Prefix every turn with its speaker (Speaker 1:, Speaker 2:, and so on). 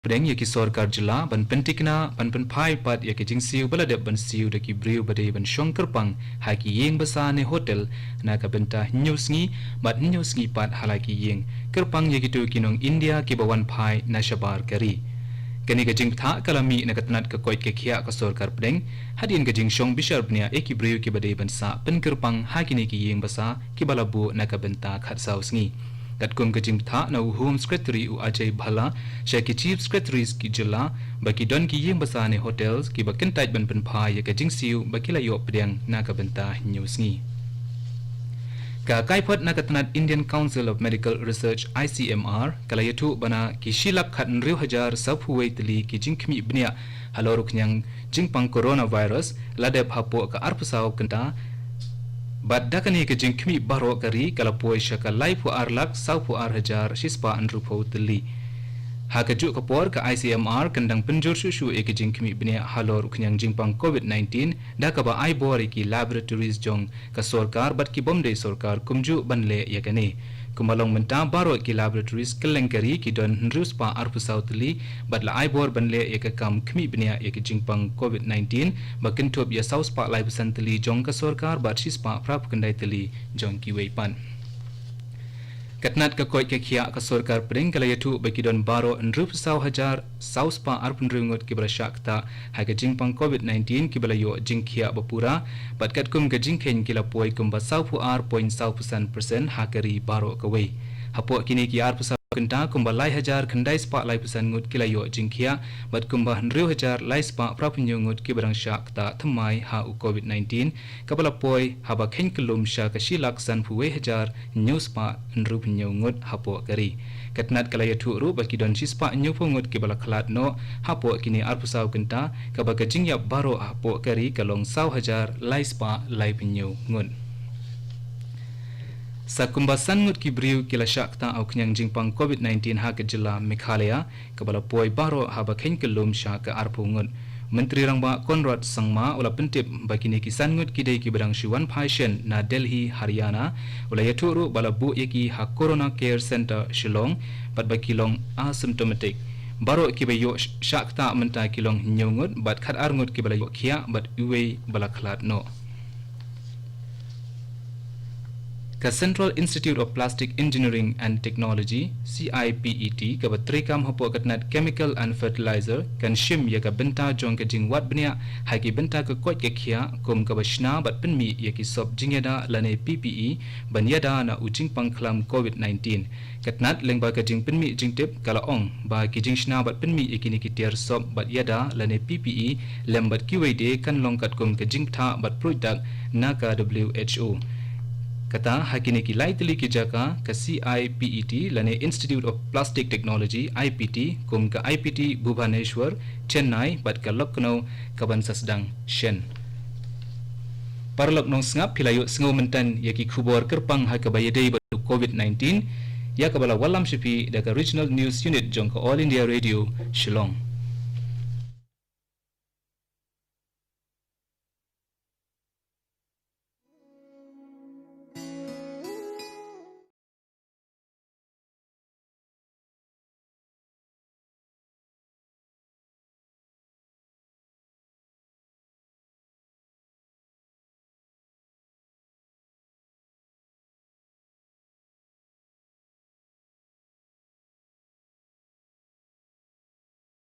Speaker 1: Pedang yaki sorkar jela ban pentikna ban penpai pat yaki jingsiu baladep ban siu daki briu badai ban syongkerpang haki yeng besar ne hotel na ka benta nyusngi bat nyusngi pat halaki yeng kerpang yaki tu kinong India ki bawan pai na syabar kari kani ka jing tha kalami na katnat ka koit ke khia ka sorkar pedang hadin ka jing syong bishar bnia eki briu ki badai ban sa penkerpang haki ne ki yeng besar ki balabu na ka benta khat sausngi Katkum kajing tha na Home Secretary u Ajay Bhala Shaki Chief Secretaries ki jela baki don ki yeng basane hotels ki bakin taj ban penpai ya kajing siu baki la yo pedang na ka benta news ni ka kaipot na katnat Indian Council of Medical Research ICMR kala yatu bana ki shilak khat nriu hajar saphuwei tli ki jing khmi bnia haloruk nyang jingpang coronavirus ladep hapo ka arpusau kenta Bad dakani ke jingkmi baro kari kalapoi syaka laipu arlak saupu arhajar shispa andrupo teli. Haka juk kapor ke ICMR kendang penjur susu ke jingkmi bini halor kenyang jingpang COVID-19 dakaba aibor ki laboratories jong ka sorkar bat ki bomde sorkar kumju banle yakane. Kumalong menta baro ki laboratories kelengkari ki don nruspa arpusau teli bat la aibor banle yakakam kmi bini ke jingpang COVID-19 bakin top ya sauspa lai pesan teli jong ka sorkar bat shispa prap kendai teli jong ki weipan. Katnat ka koi ke khia ka sorkar pring kala yatu baki don baro nrup sau hajar sauspa arpun ringot ki bersyakta ha ka jingpang COVID-19 ki balayo jingkhia bapura bat katkum ka jingkhen kila poi kumba saupu ar point % hakari baro ka wei hapo kini ki ar pusa kenta kumba lai hajar khandai spa lai pesan ngut kila yo jingkhia bat kumba nriu hajar lai spa prapnyo ngut ki berang syakta thamai ha u COVID-19 kabala poi haba khen kelum sya ka shilak san puwe hajar news pa nrup nyo ngut hapo kari katnat kala yatu ru baki don shispa nyu pungut ki bala khalat no hapo kini ar pusau kenta kaba ka jingya baro hapo kari kalong sau hajar lai spa lai penyo ngut Sakumbasan ngut ki briu kila syakta au kenyang jingpang COVID-19 ha ke jela Meghalaya kabala poi baro haba khen kelum sya ka arpu ngut Menteri Rangba Conrad Sangma ula pentip bagi ni kisan ngut kidai ki berang Shiwan Passion na Delhi Haryana ula yaturu bala bu yaki ha Corona Care Center Shillong bat bagi long asymptomatic baro ki bayo syakta menta kilong nyongut bat khat arngut ki bala yo khia bat uwe bala khlat no Ka Central Institute of Plastic Engineering and Technology CIPET ka batrikam hapo katnat chemical and fertilizer kan shim ya ka benta jong ka jingwat bnia ha ki benta ka kot ke khia kum ka bashna bat penmi ya ki sob jingeda lane PPE banyada na ujing pangklam COVID-19 katnat lengba ka jing penmi jingtip kala ong ba ki jing shna bat penmi ikini ki tiar sob bat yada lane PPE lembat ki weide kan longkat kum ka jingtha bat product na ka WHO Kata hakini ki lai tili ki jaka ka CIPET lane Institute of Plastic Technology IPT kum ka IPT Bhubaneswar Chennai bat ka Lucknow ka bansa sedang Shen Parlok nong sngap pilayo sngo mentan yaki khubor kerpang ha ka bayadei batu COVID-19 ya ka bala walam shipi da ka Regional News Unit jong ka All India Radio Shillong